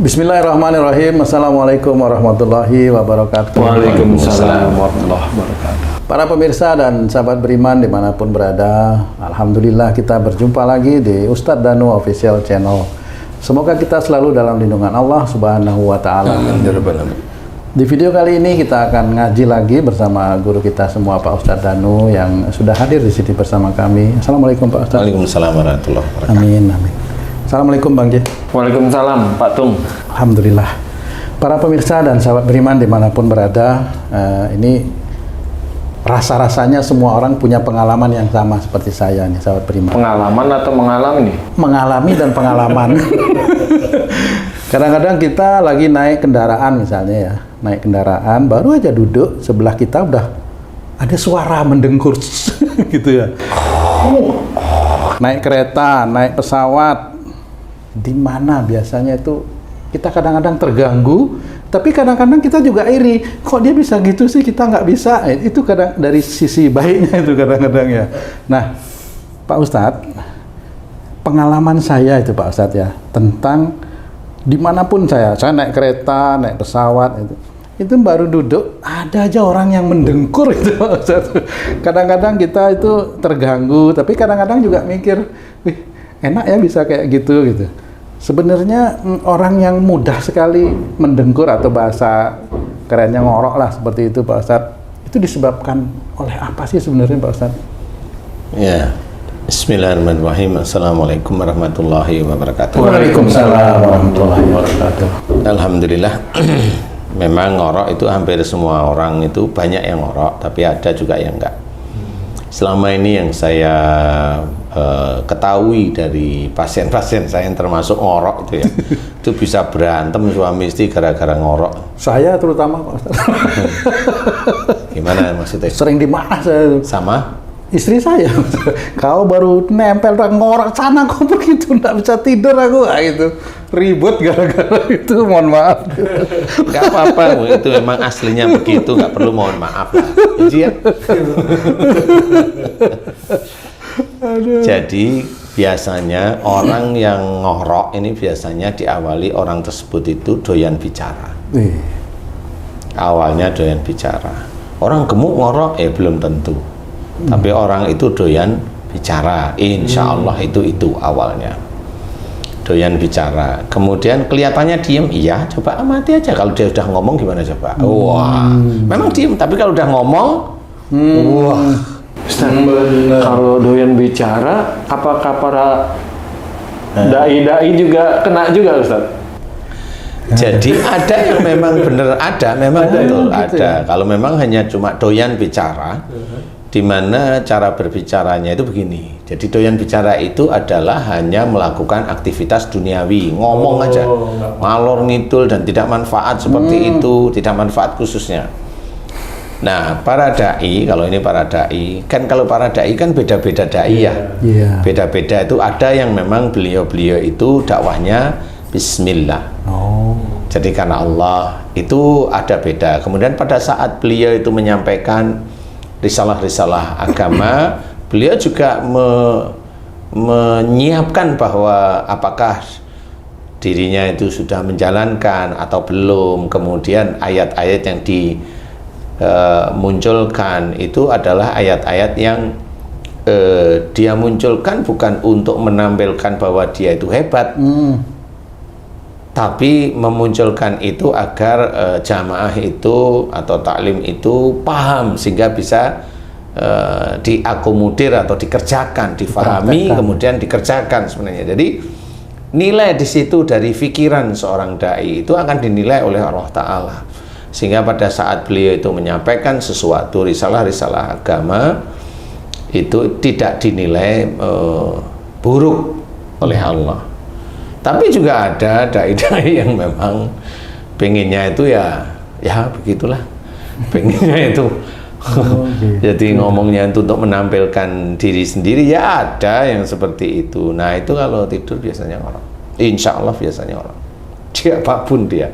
Bismillahirrahmanirrahim. Assalamualaikum warahmatullahi wabarakatuh. Waalaikumsalam warahmatullahi wabarakatuh. Para pemirsa dan sahabat beriman dimanapun berada, alhamdulillah kita berjumpa lagi di Ustadz Danu Official Channel. Semoga kita selalu dalam lindungan Allah Subhanahu wa Ta'ala. Di video kali ini kita akan ngaji lagi bersama guru kita semua, Pak Ustadz Danu, yang sudah hadir di sini bersama kami. Assalamualaikum Pak Ustadz. Waalaikumsalam warahmatullahi wabarakatuh. Amin, amin. Assalamualaikum Bang J. Waalaikumsalam Pak Tung. Alhamdulillah. Para pemirsa dan sahabat beriman dimanapun berada, ini rasa-rasanya semua orang punya pengalaman yang sama seperti saya nih, sahabat beriman. Pengalaman atau mengalami nih? Mengalami dan pengalaman. Kadang-kadang kita lagi naik kendaraan misalnya ya, naik kendaraan, baru aja duduk, sebelah kita udah ada suara mendengkur gitu ya. Naik kereta, naik pesawat, di mana biasanya itu kita kadang-kadang terganggu, tapi kadang-kadang kita juga iri. Kok dia bisa gitu sih, kita nggak bisa? Itu kadang dari sisi baiknya itu kadang-kadang ya. Nah, Pak Ustadz, pengalaman saya itu Pak Ustadz ya, tentang dimanapun saya naik kereta, naik pesawat, itu baru duduk, ada aja orang yang mendengkur itu Pak Ustadz. Kadang-kadang kita itu terganggu, tapi kadang-kadang juga mikir, wih, enak ya bisa kayak gitu. Sebenarnya orang yang mudah sekali mendengkur atau bahasa kerennya ngorok lah seperti itu Pak Ustadz, itu disebabkan oleh apa sih sebenarnya Pak Ustadz? Ya, Bismillahirrahmanirrahim. Assalamualaikum warahmatullahi wabarakatuh. Waalaikumsalam warahmatullahi wabarakatuh. Alhamdulillah. Memang ngorok itu hampir semua orang itu banyak yang ngorok, tapi ada juga yang enggak. Selama ini yang saya ketahui dari pasien-pasien saya yang termasuk ngorok itu ya, itu bisa berantem suami istri gara-gara ngorok. Saya terutama Pak Ustadz. Gimana maksudnya? Sering dimana saya Sama? istri saya. Kau baru nempel ngorok sana, kau begitu nggak bisa tidur aku, gitu. Ribut gara-gara itu, mohon maaf. Nggak apa-apa, itu memang aslinya begitu, nggak perlu mohon maaf lah. Ya. Jadi biasanya orang yang ngorok ini biasanya diawali orang tersebut itu doyan bicara. Awalnya doyan bicara. Orang gemuk ngorok belum tentu. Tapi orang itu doyan bicara. Insya Allah itu awalnya. Doyan bicara. Kemudian kelihatannya diem, iya, coba amati aja. Kalau dia udah ngomong gimana coba? Wah, memang diem. Tapi kalau udah ngomong, wah. Ustaz, kalau doyan bicara, apakah para dai-dai juga kena juga Ustaz? Jadi ada yang memang benar ada, memang betul gitu ada. Ya? Kalau memang hanya cuma doyan bicara, di mana cara berbicaranya itu begini. Jadi doyan bicara itu adalah hanya melakukan aktivitas duniawi, ngomong aja, ngalor ngidul dan tidak manfaat seperti itu, tidak manfaat khususnya. Nah, para dai, kalau ini para dai, kan kalau para dai kan beda-beda dai ya. Beda-beda itu ada yang memang beliau-beliau itu dakwahnya Bismillah. Jadi karena Allah itu ada beda. Kemudian pada saat beliau itu menyampaikan risalah-risalah agama, beliau juga menyiapkan bahwa apakah dirinya itu sudah menjalankan atau belum. Kemudian ayat-ayat yang munculkan itu adalah ayat-ayat yang dia munculkan bukan untuk menampilkan bahwa dia itu hebat, tapi memunculkan itu agar jamaah itu atau taklim itu paham sehingga bisa diakomodir atau dikerjakan, difahami, kemudian dikerjakan sebenarnya. Jadi nilai di situ dari pikiran seorang dai itu akan dinilai oleh Allah Ta'ala. Sehingga pada saat beliau itu menyampaikan sesuatu risalah-risalah agama itu tidak dinilai buruk oleh Allah. Tapi juga ada dai-dai yang memang pengennya itu ya begitulah, pengennya itu jadi ngomongnya itu untuk menampilkan diri sendiri, ya ada yang seperti itu. Nah itu kalau tidur biasanya orang, insya Allah biasanya orang, siapapun dia,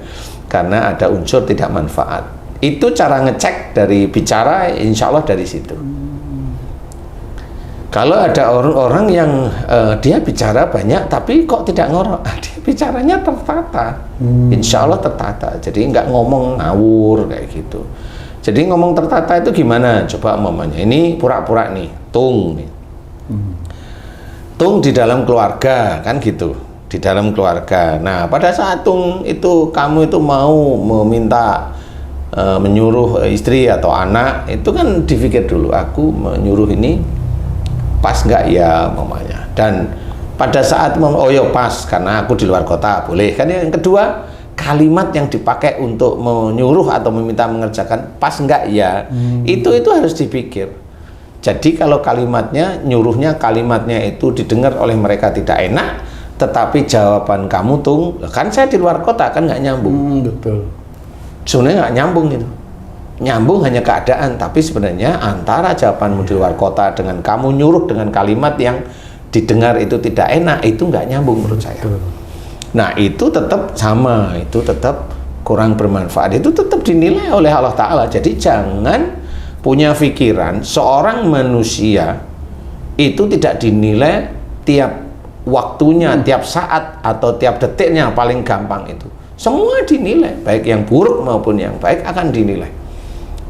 karena ada unsur tidak manfaat. Itu cara ngecek dari bicara, insya Allah dari situ. Kalau ada orang-orang yang dia bicara banyak tapi kok tidak ngorok, dia bicaranya tertata, insya Allah tertata. Jadi nggak ngomong ngawur kayak gitu. Jadi ngomong tertata itu gimana? Coba umpamanya ini pura-pura nih, tung nih. Tung di dalam keluarga kan gitu, di dalam keluarga. Nah pada saat tung itu kamu itu mau meminta menyuruh istri atau anak, itu kan dipikir dulu, aku menyuruh ini pas nggak ya mamanya. Dan pada saat oh ya pas karena aku di luar kota boleh kan. Yang kedua, kalimat yang dipakai untuk menyuruh atau meminta mengerjakan pas nggak ya, itu harus dipikir. Jadi kalau kalimatnya nyuruhnya kalimatnya itu didengar oleh mereka tidak enak, tetapi jawaban kamu tung kan saya di luar kota kan nggak nyambung. Betul. Sebenarnya nggak nyambung itu. Nyambung hanya keadaan, tapi sebenarnya antara jawabanmu di luar kota dengan kamu nyuruh dengan kalimat yang didengar itu tidak enak, itu nggak nyambung menurut saya. Nah itu tetap sama, itu tetap kurang bermanfaat, itu tetap dinilai oleh Allah Ta'ala. Jadi jangan punya pikiran seorang manusia itu tidak dinilai tiap waktunya, tiap saat atau tiap detiknya. Paling gampang itu semua dinilai, baik yang buruk maupun yang baik akan dinilai.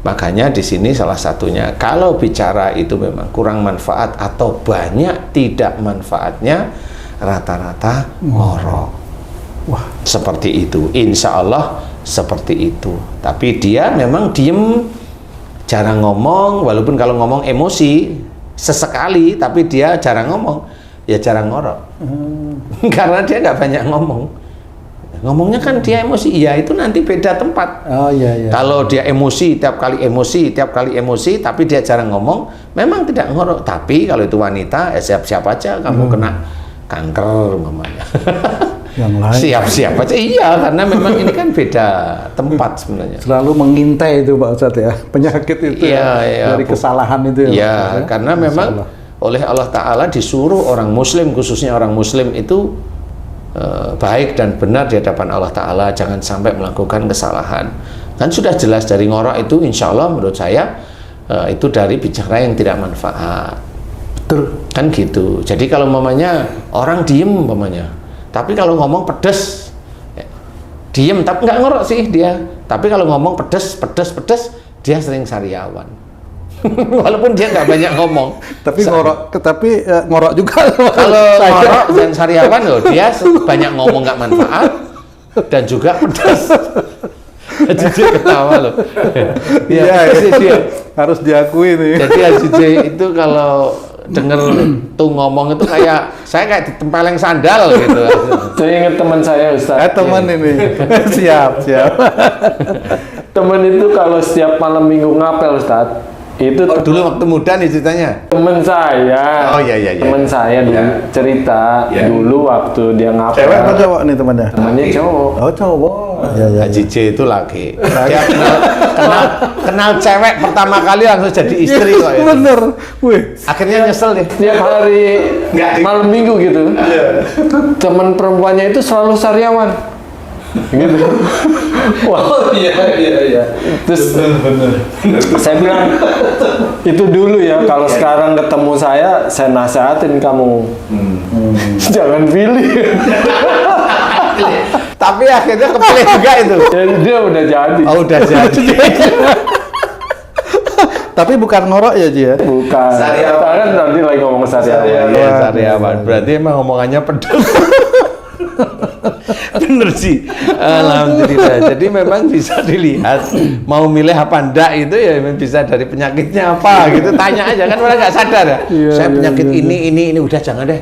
Makanya di sini salah satunya, kalau bicara itu memang kurang manfaat atau banyak tidak manfaatnya, rata-rata ngorok. Wah, seperti itu. Insya Allah seperti itu. Tapi dia memang diem, jarang ngomong. Walaupun kalau ngomong emosi sesekali, tapi dia jarang ngomong, ya jarang ngorok. Karena dia nggak banyak ngomong. Ngomongnya kan dia emosi, ya itu nanti beda tempat. Oh iya iya. Kalau dia emosi, tiap kali emosi, tapi dia jarang ngomong, memang tidak ngorok. Tapi kalau itu wanita, ya siap-siap aja kamu kena kanker mamanya. Yang lain. Siap-siap aja, iya, karena memang ini kan beda tempat sebenarnya. Selalu mengintai itu Pak Ustadz ya, penyakit itu dari kesalahan itu ya. Iya, karena memang oleh Allah Ta'ala disuruh orang Muslim, khususnya orang Muslim itu baik dan benar di hadapan Allah Ta'ala, jangan sampai melakukan kesalahan. Kan sudah jelas dari ngorok itu insya Allah menurut saya itu dari bicara yang tidak manfaat. Betul. Kan gitu. Jadi kalau mamanya orang diem mamanya, tapi kalau ngomong pedes, diem tapi nggak ngorok sih dia. Tapi kalau ngomong pedes, dia sering sariawan. Walaupun dia nggak banyak ngomong, tapi ngorok juga. Kalau ngorok dan sariawan loh, dia banyak ngomong nggak manfaat dan juga pedas. Haji J ketawa loh. Iya, dia harus diakui nih. Jadi Haji J itu kalau denger tuh ngomong itu kayak ditempeleng sandal gitu. Saya ingat teman saya Ustaz. Teman ini. siap. Teman itu kalau setiap malam minggu ngapel Ustaz. Itu dulu waktu muda nih ceritanya. Teman saya. Oh iya. Teman saya dulu cerita dulu waktu dia ngapel. Cewek apa cowok nih temannya? Temannya cowok. Oh cowok. Iya. Haji J itu laki. Dia kenal cewek pertama kali langsung jadi istri kok. Bener. Wih. Akhirnya nyesel deh. Tiap hari malam minggu gitu. Teman perempuannya itu selalu sariawan. Gitu. Wah. Oh iya. Terus saya bilang itu dulu ya, kalau sekarang ketemu saya nasihatin kamu jangan pilih. Tapi akhirnya kepilih juga itu. Dan dia udah jadi. Oh udah jadi. Tapi bukan ngorok ya Ji ya? Bukan. Kan nanti lagi ngomong sariawan. Iya sariawan. Berarti emang ngomongannya pedas. Bener sih, alhamdulillah. Jadi memang bisa dilihat mau milih apa ndak itu ya bisa dari penyakitnya apa gitu. Tanya aja kan orang nggak sadar ya. Saya penyakit ini udah jangan deh.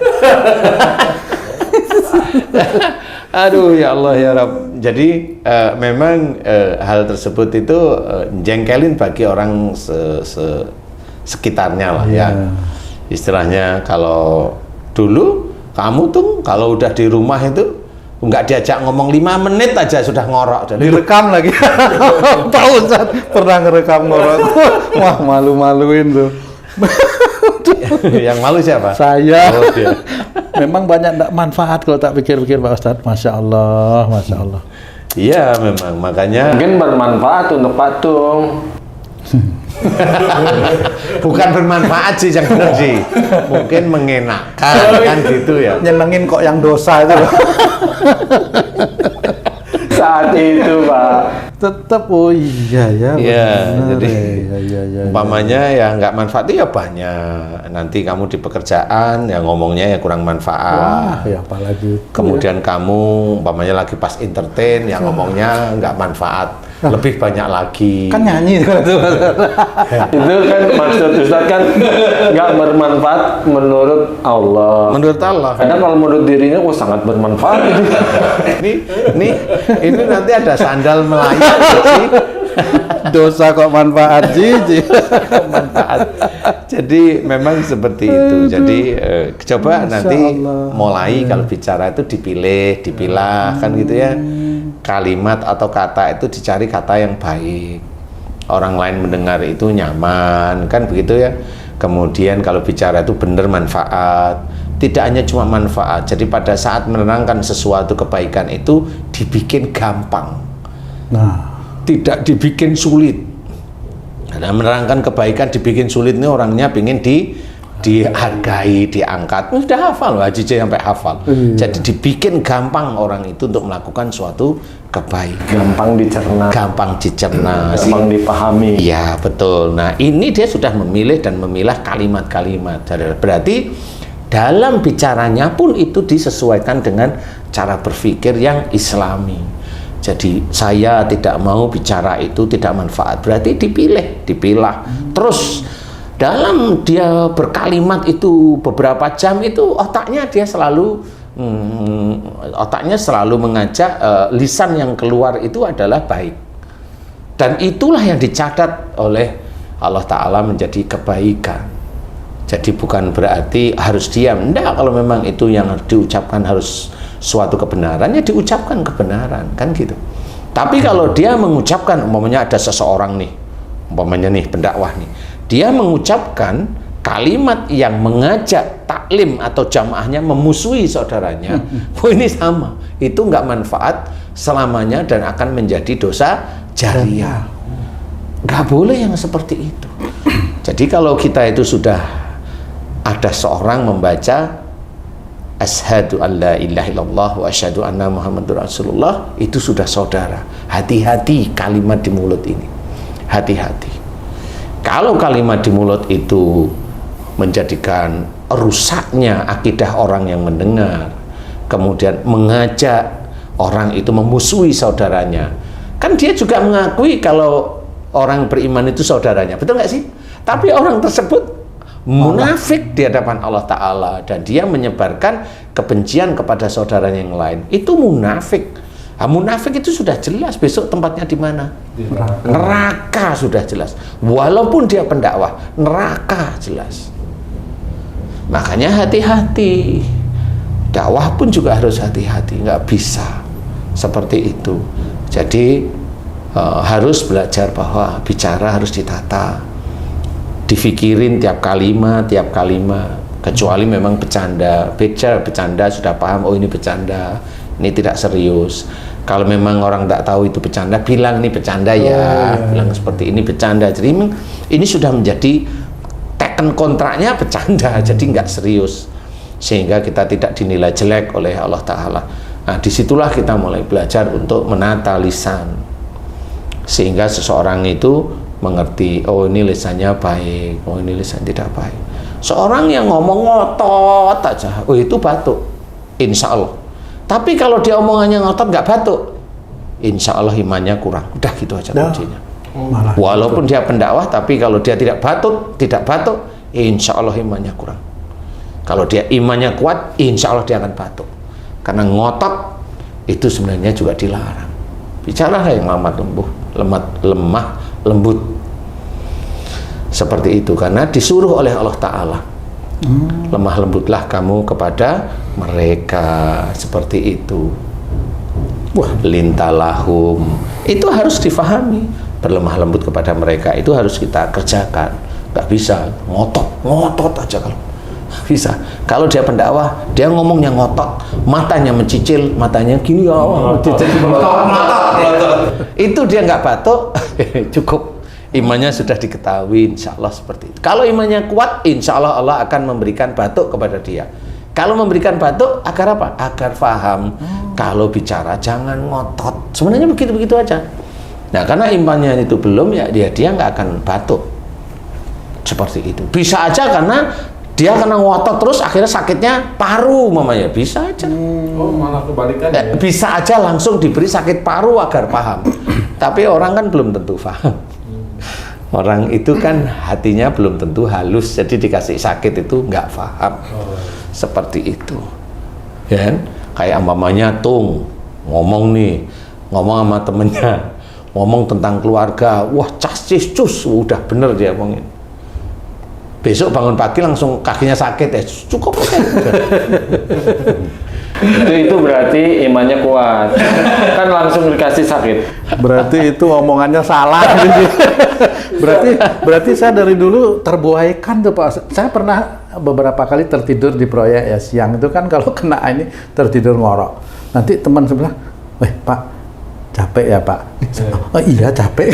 Aduh ya Allah ya Rabb. Jadi memang hal tersebut itu jengkelin bagi orang sekitarnya lah ya. Istilahnya kalau dulu kamu tuh kalau udah di rumah itu nggak diajak ngomong 5 menit aja sudah ngorok. Jadi direkam lagi. Pak Ustadz pernah ngerekam ngorok. Wah malu-maluin tuh. Yang malu siapa? Saya. Oh, iya. Memang banyak manfaat kalau tak pikir-pikir Pak Ustadz. Masya Allah. Iya memang makanya. Mungkin bermanfaat untuk Pak Tung. Bukan bermanfaat sih yang benar sih. Mungkin mengenakan kan gitu ya. Nyenengin kok yang dosa itu. Saat itu, Pak. Tetap, oh iya ya. Iya, benar, jadi ya. umpamanya ya nggak manfaat ya banyak. Nanti kamu di pekerjaan ya ngomongnya ya kurang manfaat. Wah, ya apalagi itu. Kemudian kamu umpamanya lagi pas entertain ya ngomongnya nggak manfaat. Lebih banyak lagi. Kan nyanyi itu. Itu kan maksud Ustadz kan nggak bermanfaat menurut Allah. Menurut Allah. Kadang kalau menurut dirinya sangat bermanfaat itu. ini nanti ada sandal melayang sih. Dosa kok manfaat jijik. Manfaat. Jadi memang seperti itu. Jadi coba Masya nanti Allah. mulai kalau bicara itu dipilah kan gitu ya. Kalimat atau kata itu dicari kata yang baik. Orang lain mendengar itu nyaman kan begitu ya. Kemudian kalau bicara itu benar manfaat. Tidak hanya cuma manfaat. Jadi pada saat menerangkan sesuatu kebaikan itu dibikin gampang. Nah, Tidak dibikin sulit. Karena menerangkan kebaikan dibikin sulit ini orangnya pingin dihargai, diangkat. Sudah hafal, Haji J sampai hafal. Jadi dibikin gampang orang itu untuk melakukan suatu kebaikan. Gampang dicerna, Gampang dicerna. gampang dipahami. Iya, betul. Nah, ini dia sudah memilih dan memilah kalimat-kalimat. Berarti dalam bicaranya pun itu disesuaikan dengan cara berpikir yang Islami. Jadi saya tidak mau bicara itu tidak manfaat. Berarti dipilah. Terus dalam dia berkalimat itu beberapa jam itu otaknya selalu mengajak lisan yang keluar itu adalah baik. Dan itulah yang dicatat oleh Allah Ta'ala menjadi kebaikan. Jadi bukan berarti harus diam. Tidak, kalau memang itu yang diucapkan harus suatu kebenaran, ya diucapkan kebenaran, kan gitu. Tapi kalau dia mengucapkan, umpamanya ada seseorang nih, umpamanya nih pendakwah nih, dia mengucapkan kalimat yang mengajak taklim atau jamaahnya memusuhi saudaranya, oh ini sama, itu nggak manfaat selamanya dan akan menjadi dosa jariah. Nggak boleh yang seperti itu. Jadi kalau kita itu sudah ada seorang membaca asyhadu an la ilaha illallah wa asyhadu anna muhammadur rasulullah, itu sudah saudara. Hati-hati kalimat di mulut ini. Hati-hati. Kalau kalimat di mulut itu menjadikan rusaknya akidah orang yang mendengar, kemudian mengajak orang itu memusuhi saudaranya, kan dia juga mengakui kalau orang beriman itu saudaranya, betul nggak sih? Tapi orang tersebut munafik di hadapan Allah Ta'ala dan dia menyebarkan kebencian kepada saudaranya yang lain, itu munafik. Nah, munafik itu sudah jelas besok tempatnya di mana? Neraka sudah jelas. Walaupun dia pendakwah, neraka jelas. Makanya hati-hati. Dakwah pun juga harus hati-hati, nggak bisa seperti itu. Jadi harus belajar bahwa bicara harus ditata. Difikirin tiap kalimat, kecuali memang bercanda. Bercanda sudah paham, oh ini bercanda, ini tidak serius. Kalau memang orang tak tahu itu bercanda, bilang ini bercanda ya, bilang seperti ini bercanda. Jadi memang ini sudah menjadi teken kontraknya bercanda, jadi nggak serius, sehingga kita tidak dinilai jelek oleh Allah Ta'ala. Nah, disitulah kita mulai belajar untuk menata lisan, sehingga seseorang itu mengerti, oh ini lisannya baik, oh ini lisan tidak baik. Seorang yang ngomong ngotot aja, oh itu batuk, insya Allah. Tapi kalau dia omongannya ngotot nggak batuk, insya Allah imannya kurang. Udah gitu aja kuncinya. Walaupun dia pendakwah, tapi kalau dia tidak batuk, insya Allah imannya kurang. Kalau dia imannya kuat, insya Allah dia akan batuk. Karena ngotot itu sebenarnya juga dilarang. Bicaralah yang lemah lembut seperti itu, karena disuruh oleh Allah Ta'ala. Lemah lembutlah kamu kepada mereka, seperti itu. Lintalahum, itu harus difahami. Berlemah lembut kepada mereka itu harus kita kerjakan. Nggak bisa ngotot aja. Kalau bisa, kalau dia pendakwah, dia ngomongnya ngotot, matanya mencicil, matanya gini ya, itu dia nggak batuk, cukup. Imannya sudah diketahui, insya Allah seperti itu. Kalau imannya kuat, insya Allah Allah akan memberikan batuk kepada dia. Kalau memberikan batuk, agar apa? Agar faham. Kalau bicara jangan ngotot. Sebenarnya begitu-begitu aja. Nah, karena imannya itu belum, ya dia nggak akan batuk. Seperti itu. Bisa aja karena dia kena ngotot terus akhirnya sakitnya paru mamanya, bisa aja. Oh, malah kebalikannya. Bisa aja langsung diberi sakit paru agar paham. Tapi orang kan belum tentu paham. Orang itu kan hatinya belum tentu halus, jadi dikasih sakit itu nggak paham. Seperti itu. Ya kan? Kayak mamanya Tung ngomong sama temennya, ngomong tentang keluarga, wah cacis cus, udah bener dia ngomongin. Besok bangun pagi langsung kakinya sakit ya, cukup ya. Itu berarti imannya kuat. Kan langsung dikasih sakit. Berarti itu omongannya salah. berarti saya dari dulu terbuaikan tuh Pak. Saya pernah beberapa kali tertidur di proyek ya, siang itu kan kalau kena ini tertidur ngorok. Nanti teman sebelah, Pak, capek ya Pak? Oh iya capek.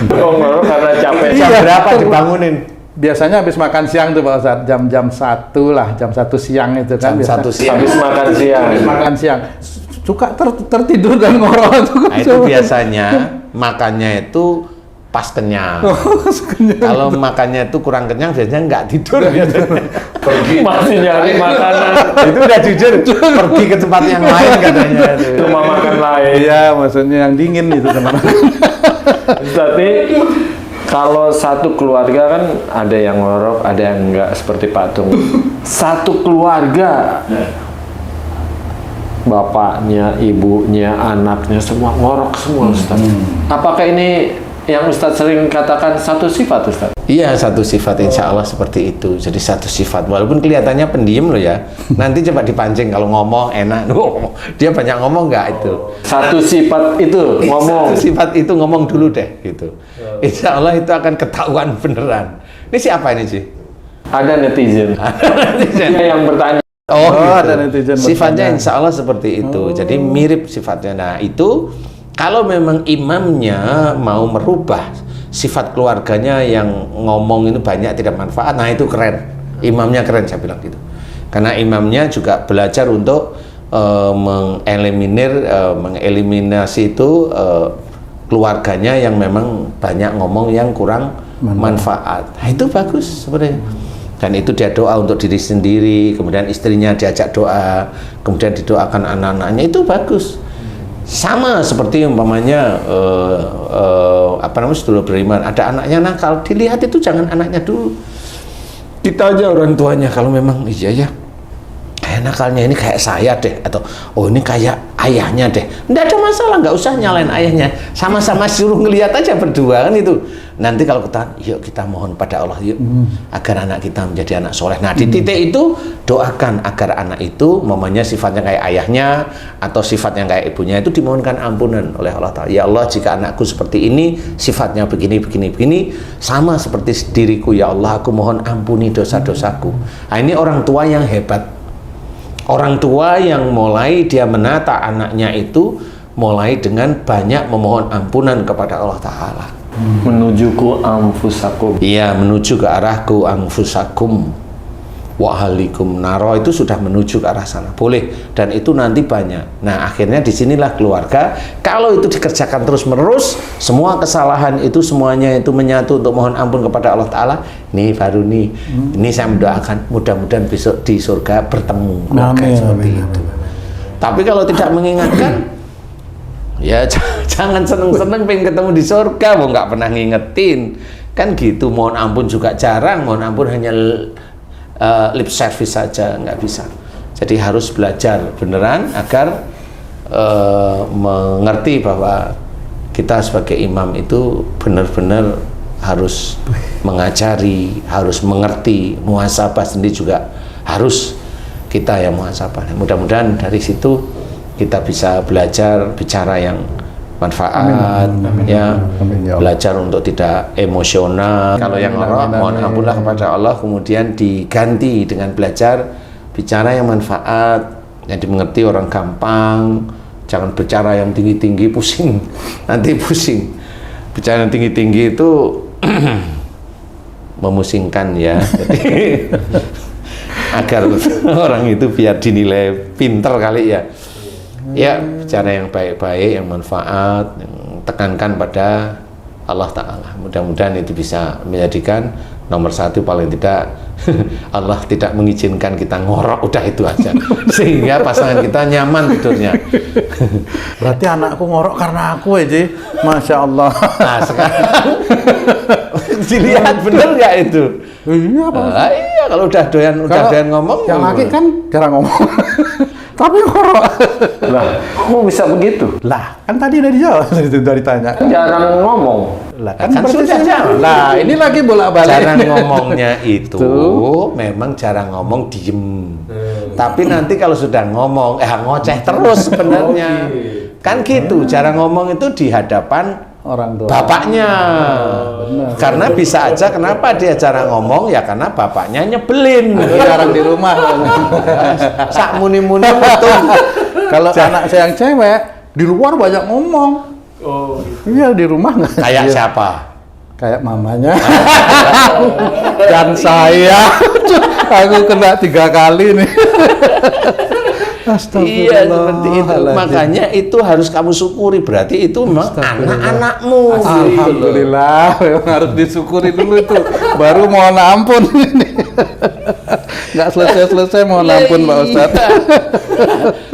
Oh, ngorok karena capek. Jam Iya, berapa dibangunin? Biasanya habis makan siang tuh Pak Ustadz, jam 1 lah, jam 1 siang itu kan. Jam 1 siang. Habis makan siang. Habis makan siang. Suka tertidur dan ngorok tuh kan. Nah, itu biasanya makannya itu pas kenyang. Kalau makannya itu kurang kenyang biasanya nggak tidur biasanya. Masih nyari makanan. Itu udah jujur pergi ke tempat yang lain katanya. Cuma makan lain. Iya, maksudnya yang dingin itu teman-teman. Berarti kalau satu keluarga kan ada yang ngorok, ada yang enggak, seperti Pak Tung. Satu keluarga, bapaknya, ibunya, anaknya semua ngorok semua, Ustaz. Apakah ini yang Ustaz sering katakan satu sifat, Ustaz? Iya, satu sifat insya Allah seperti itu. Jadi satu sifat, walaupun kelihatannya pendiam loh ya. Nanti coba dipancing kalau ngomong enak. Dia banyak ngomong nggak itu? Satu sifat itu ngomong. Satu sifat itu ngomong dulu deh gitu. Insya Allah itu akan ketahuan beneran. Ini siapa ini sih? Ada netizen. Dia yang bertanya. Oh, gitu. Ada netizen Sifatnya bertanya. insya Allah seperti itu. Jadi mirip sifatnya. Nah itu kalau memang imamnya mau merubah sifat keluarganya yang ngomong itu banyak tidak manfaat, nah itu keren. Imamnya keren, saya bilang gitu. Karena imamnya juga belajar untuk mengeliminasi itu keluarganya yang memang banyak ngomong yang kurang manfaat. Nah, itu bagus sebenarnya. Dan itu dia doa untuk diri sendiri, kemudian istrinya diajak doa, kemudian didoakan anak-anaknya, itu bagus. Sama seperti umpamanya sedulur beriman, ada anaknya nakal, dilihat itu jangan anaknya dulu, kita aja orang tuanya. Kalau memang iya ya kayak nakalnya ini kayak saya deh, atau oh ini kayak ayahnya deh, nggak ada masalah, nggak usah nyalain ayahnya, sama-sama suruh ngelihat aja berdua kan itu. Nanti kalau kita, yuk kita mohon pada Allah yuk agar anak kita menjadi anak soleh. Nah di titik itu doakan agar anak itu mamanya sifatnya kayak ayahnya atau sifatnya kayak ibunya, itu dimohonkan ampunan oleh Allah Ta'ala. Ya Allah, jika anakku seperti ini, sifatnya begini, sama seperti diriku, ya Allah aku mohon ampuni dosa-dosaku. Nah ini orang tua yang hebat. Orang tua yang mulai dia menata anaknya itu mulai dengan banyak memohon ampunan kepada Allah Ta'ala. Menujuku anfusakum. Iya, menuju ke arahku anfusakum wa ahlikum naro, itu sudah menuju ke arah sana. Boleh, dan itu nanti banyak. Nah, akhirnya disinilah keluarga. Kalau itu dikerjakan terus-menerus, semua kesalahan itu semuanya itu menyatu untuk mohon ampun kepada Allah Ta'ala. Nih baru nih, ini saya mendoakan mudah-mudahan besok di surga bertemu keluarga seperti itu. Tapi kalau tidak mengingatkan, ya jangan seneng-seneng pengen ketemu di surga, mau nggak pernah ngingetin kan gitu. Mohon ampun juga jarang, mohon ampun hanya lip service saja, nggak bisa. Jadi harus belajar beneran agar mengerti bahwa kita sebagai imam itu benar-benar harus mengajari, harus mengerti, muhasabah sendiri juga harus kita yang muhasabah. Mudah-mudahan dari situ kita bisa belajar bicara yang manfaat, ya, belajar untuk tidak emosional. Kalau yang ngorok, mohon ampunlah kepada Allah, kemudian diganti dengan belajar bicara yang manfaat, yang dimengerti orang gampang. Jangan bicara yang tinggi-tinggi, pusing, nanti pusing. Bicara yang tinggi-tinggi itu memusingkan ya. Jadi agar orang itu biar dinilai pinter kali ya. Ya, bicara yang baik-baik, yang manfaat, yang tekankan pada Allah Ta'ala. Mudah-mudahan itu bisa menjadikan nomor satu paling tidak Allah tidak mengizinkan kita ngorok, udah itu aja. Sehingga pasangan kita nyaman tidurnya. Berarti anakku ngorok karena aku aja. Masya Allah. Nah sekarang dilihat bener nggak itu? Iya Pak. Iya, kalau udah doyan ngomong. Yang laki kan jarang ngomong. Tapi ngorok. Lah, kok bisa begitu? Lah, kan tadi udah dijawab itu dari tanya. Jarang ngomong. Lah Kan berarti sudah jawab. Lah, ini lagi bolak-balik. Cara ngomongnya itu memang cara ngomong diem. Tapi nanti kalau sudah ngomong, ngoceh terus sebenarnya. Kan gitu, cara ngomong itu di hadapan Orang tua. bapaknya. Benar. Karena bisa aja kenapa dia cara ngomong ya karena bapaknya nyebelin. Jarang di rumah. Sak muni-muni betul. Kalau anak saya yang cewek di luar banyak ngomong. Oh. Iya di rumah nggak. Kayak Iya. siapa? Kayak mamanya. Dan saya. Aku kena 3 kali nih. Iya seperti itu. Makanya itu harus kamu syukuri. Berarti itu memang anak-anakmu. Alhamdulillah, memang harus disyukuri dulu itu. Baru mohon ampun ini. Nggak selesai-selesai mohon ampun Pak Ustadz.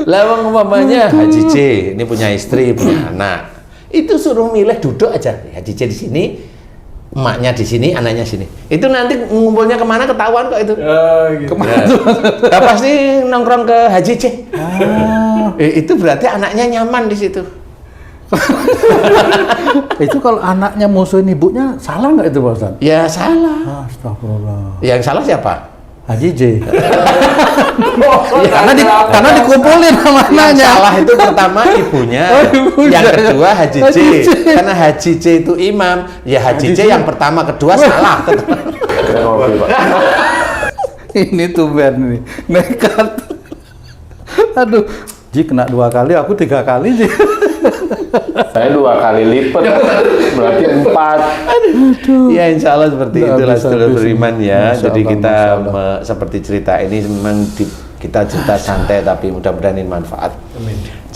Lah umpamanya Haji C ini punya istri, punya anak. Itu suruh milih duduk aja. Haji C di sini, emaknya di sini, anaknya sini. Itu nanti ngumpulnya kemana ketahuan kok itu. Gitu. Kemana? Ya, pasti nongkrong ke Haji C. Itu berarti anaknya nyaman di situ. Itu kalau anaknya musuhin ibunya, salah nggak itu Pak Ustadz? Ya salah. Astagfirullah. Yang salah siapa? Haji J. Karena dikumpulin sama Yang anaknya. salah itu pertama ibunya, yang kedua Haji C. Karena Haji C itu imam, ya Haji C yang pertama kedua salah. Ini tuh Ben nih, nekat. Aduh, Ji kena 2 kali, aku 3 kali Ji. Saya 2 kali lipat, berarti 4. Ya insya Allah seperti Nggak itulah bisa saudara habis beriman ini. ya. Masya Jadi Allah, kita Masya Allah. seperti cerita ini memang kita cerita santai tapi mudah-mudahan ini manfaat.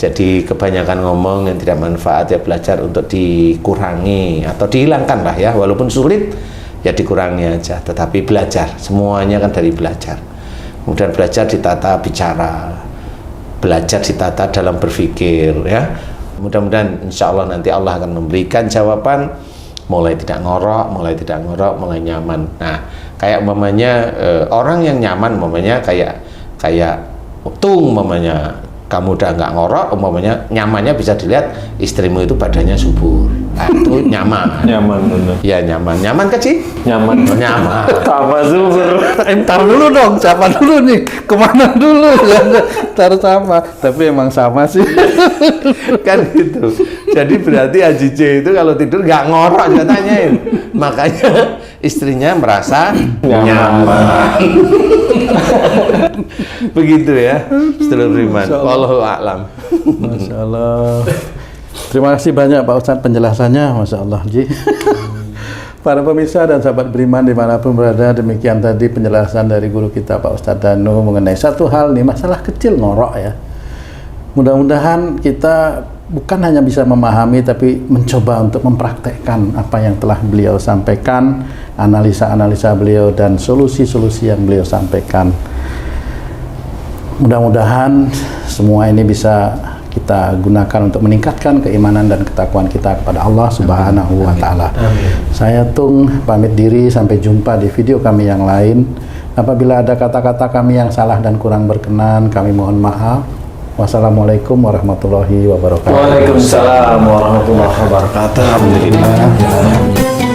Jadi kebanyakan ngomong yang tidak manfaat ya belajar untuk dikurangi atau dihilangkan lah ya. Walaupun sulit ya dikurangi aja. Tetapi belajar, semuanya kan dari belajar. Kemudian belajar ditata bicara, belajar ditata dalam berpikir ya. Mudah-mudahan insya Allah nanti Allah akan memberikan jawaban mulai tidak ngorok, mulai nyaman. Nah, kayak umpamanya orang yang nyaman umpamanya kayak tung umpamanya kamu udah nggak ngorok umpamanya nyamannya bisa dilihat istrimu itu badannya subur. Nah, itu nyaman. Nyaman bener. Ya nyaman kecil? Nyaman. Nyaman. Tambah subur. Ntar dulu dong, siapa dulu nih? Kemana dulu? Ntar sama, tapi emang sama sih. Kan gitu. Jadi berarti Haji C itu kalau tidur nggak ngorok dia tanyain. Makanya istrinya merasa nyaman. Begitu ya. Setelah beriman. Wallahu a'lam. Masya Allah. Terima kasih banyak Pak Ustadz penjelasannya, Masya Allah Ji. Para pemirsa dan sahabat beriman dimanapun berada, demikian tadi penjelasan dari guru kita Pak Ustadz Danu mengenai satu hal nih, masalah kecil ngorok ya. Mudah-mudahan kita bukan hanya bisa memahami tapi mencoba untuk mempraktekkan apa yang telah beliau sampaikan, analisa-analisa beliau dan solusi-solusi yang beliau sampaikan. Mudah-mudahan semua ini bisa kita gunakan untuk meningkatkan keimanan dan ketakwaan kita kepada Allah Subhanahu wa Ta'ala. Saya Tung pamit diri, sampai jumpa di video kami yang lain. Apabila ada kata-kata kami yang salah dan kurang berkenan, kami mohon maaf. Wassalamualaikum warahmatullahi wabarakatuh. Waalaikumsalam warahmatullahi wabarakatuh. Alhamdulillah.